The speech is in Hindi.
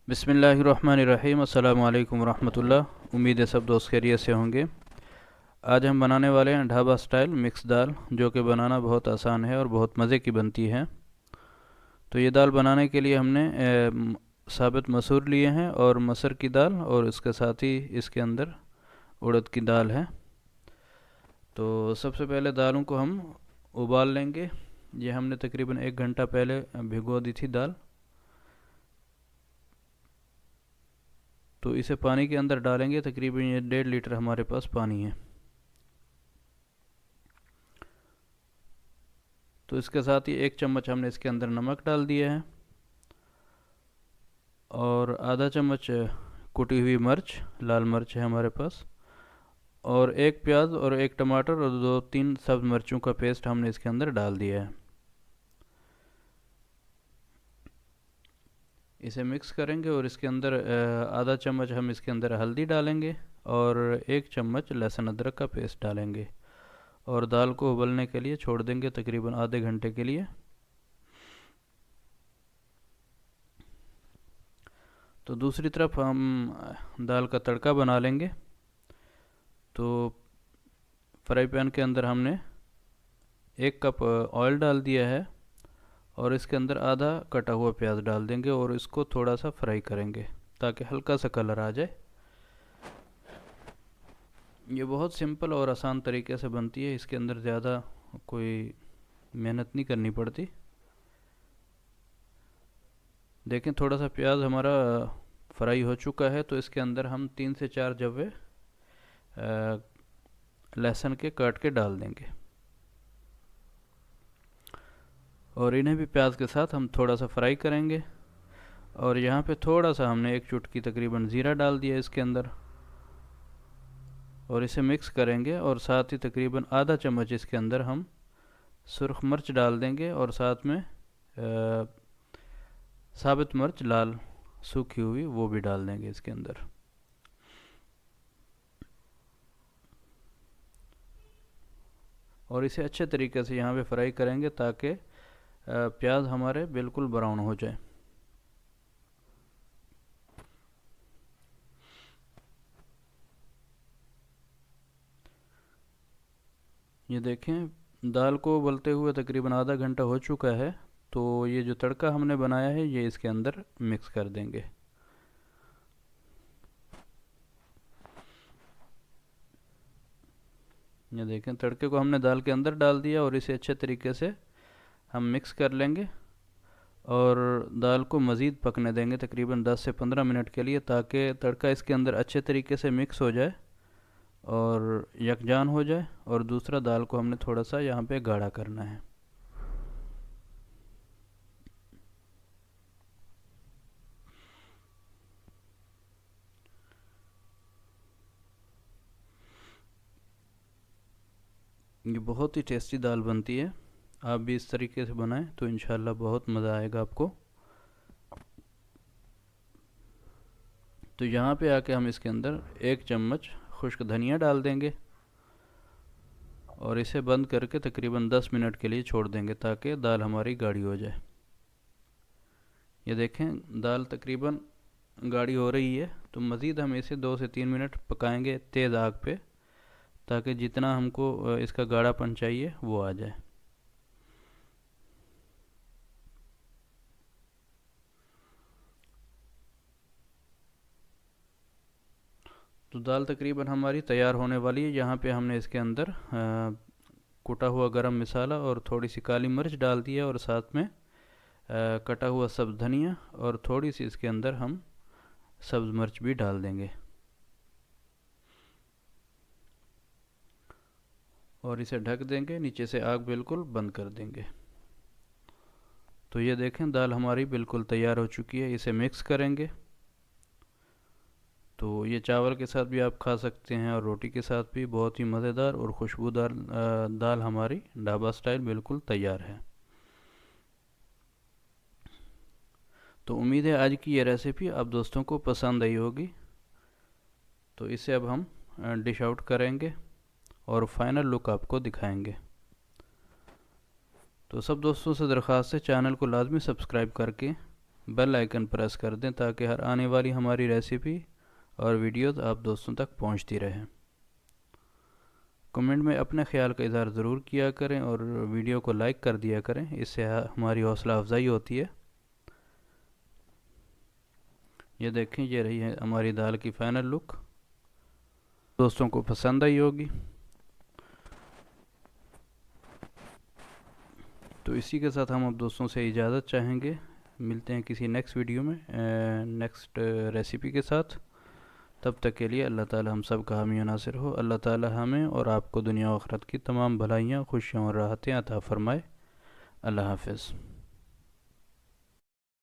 बिस्मिल्लाहिर्रहमानिर्रहीम। अस्सलामु अलैकुम वरहमतुल्लाह। उम्मीद है सब दोस्त खैरियत से होंगे। आज हम बनाने वाले हैं ढाबा स्टाइल मिक्स दाल, जो कि बनाना बहुत आसान है और बहुत मज़े की बनती है। तो ये दाल बनाने के लिए हमने साबित मसूर लिए हैं और मसर की दाल, और इसके साथ ही इसके अंदर उड़द की दाल है। तो सबसे पहले दालों को हम उबाल लेंगे। ये हमने तकरीबन 1 घंटा पहले भिगो दी थी दाल। तो इसे पानी के अंदर डालेंगे। तकरीबन ये 1.5 लीटर हमारे पास पानी है। तो इसके साथ ही 1 चम्मच हमने इसके अंदर नमक डाल दिया है, और आधा चम्मच कुटी हुई मिर्च, लाल मिर्च है हमारे पास, और 1 प्याज और 1 टमाटर और 2-3 सब्ज़ मिर्चों का पेस्ट हमने इसके अंदर डाल दिया है। इसे मिक्स करेंगे और इसके अंदर आधा चम्मच हम इसके अंदर हल्दी डालेंगे, और 1 चम्मच लहसुन अदरक का पेस्ट डालेंगे, और दाल को उबलने के लिए छोड़ देंगे तकरीबन आधे घंटे के लिए। तो दूसरी तरफ हम दाल का तड़का बना लेंगे। तो फ्राई पैन के अंदर हमने 1 कप ऑयल डाल दिया है, और इसके अंदर आधा कटा हुआ प्याज डाल देंगे, और इसको थोड़ा सा फ्राई करेंगे ताकि हल्का सा कलर आ जाए। ये बहुत सिंपल और आसान तरीके से बनती है, इसके अंदर ज़्यादा कोई मेहनत नहीं करनी पड़ती। देखें, थोड़ा सा प्याज हमारा फ्राई हो चुका है, तो इसके अंदर हम 3 से 4 जवे लहसुन के काट के डाल देंगे, और इन्हें भी प्याज के साथ हम थोड़ा सा फ्राई करेंगे। और यहाँ पे थोड़ा सा हमने 1 चुटकी तकरीबन ज़ीरा डाल दिया इसके अंदर, और इसे मिक्स करेंगे। और साथ ही तकरीबन आधा चम्मच इसके अंदर हम सुरख मिर्च डाल देंगे, और साथ में साबित मिर्च लाल सूखी हुई वो भी डाल देंगे इसके अंदर। और इसे अच्छे तरीके से यहाँ पे फ्राई करेंगे ताकि प्याज हमारे बिल्कुल ब्राउन हो जाए। ये देखें, दाल को उबलते हुए तकरीबन आधा घंटा हो चुका है। तो ये जो तड़का हमने बनाया है ये इसके अंदर मिक्स कर देंगे। ये देखें, तड़के को हमने दाल के अंदर डाल दिया, और इसे अच्छे तरीके से हम मिक्स कर लेंगे, और दाल को मज़ीद पकने देंगे तकरीबन 10 से 15 मिनट के लिए, ताकि तड़का इसके अंदर अच्छे तरीके से मिक्स हो जाए और यकजान हो जाए। और दूसरा, दाल को हमने थोड़ा सा यहाँ पे गाढ़ा करना है। ये बहुत ही टेस्टी दाल बनती है। आप भी इस तरीके से बनाएं तो इंशाल्लाह बहुत मज़ा आएगा आपको। तो यहाँ पे आके हम इसके अंदर 1 चम्मच खुश्क धनिया डाल देंगे, और इसे बंद करके तकरीबन 10 मिनट के लिए छोड़ देंगे ताकि दाल हमारी गाढ़ी हो जाए। ये देखें, दाल तकरीबन गाढ़ी हो रही है। तो मज़ीद हम इसे 2 से 3 मिनट पकाएंगे तेज़ आग पे, ताकि जितना हमको इसका गाढ़ापन चाहिए वो आ जाए। तो दाल तकरीबन हमारी तैयार होने वाली है। यहाँ पे हमने इसके अंदर कुटा हुआ गरम मसाला और थोड़ी सी काली मिर्च डाल दिया, और साथ में कटा हुआ सब्ज़ धनिया, और थोड़ी सी इसके अंदर हम सब्ज़ मिर्च भी डाल देंगे, और इसे ढक देंगे। नीचे से आग बिल्कुल बंद कर देंगे। तो ये देखें, दाल हमारी बिल्कुल तैयार हो चुकी है। इसे मिक्स करेंगे। तो ये चावल के साथ भी आप खा सकते हैं, और रोटी के साथ भी। बहुत ही मज़ेदार और खुशबूदार दाल हमारी ढाबा स्टाइल बिल्कुल तैयार है। तो उम्मीद है आज की ये रेसिपी आप दोस्तों को पसंद आई होगी। तो इसे अब हम डिश आउट करेंगे और फाइनल लुक आपको दिखाएंगे। तो सब दोस्तों से दरख्वास्त है, चैनल को लाजमी सब्सक्राइब करके बेल आइकन प्रेस कर दें ताकि हर आने वाली हमारी रेसिपी और वीडियोस आप दोस्तों तक पहुंचती रहें। कमेंट में अपने ख्याल का इज़हार ज़रूर किया करें और वीडियो को लाइक कर दिया करें, इससे हमारी हौसला अफजाई होती है। ये देखें, ये रही है हमारी दाल की फ़ाइनल लुक। दोस्तों को पसंद आई होगी। तो इसी के साथ हम अब दोस्तों से इजाज़त चाहेंगे। मिलते हैं किसी नेक्स्ट वीडियो में नेक्स्ट रेसिपी के साथ। तब तक के लिए अल्लाह ताला हम सब का हामी नासिर हो। अल्लाह ताला हमें और आपको दुनिया और आखिरत की तमाम भलाइयाँ, खुशियाँ और राहतें अता फ़रमाए। अल्लाह हाफ़िज़।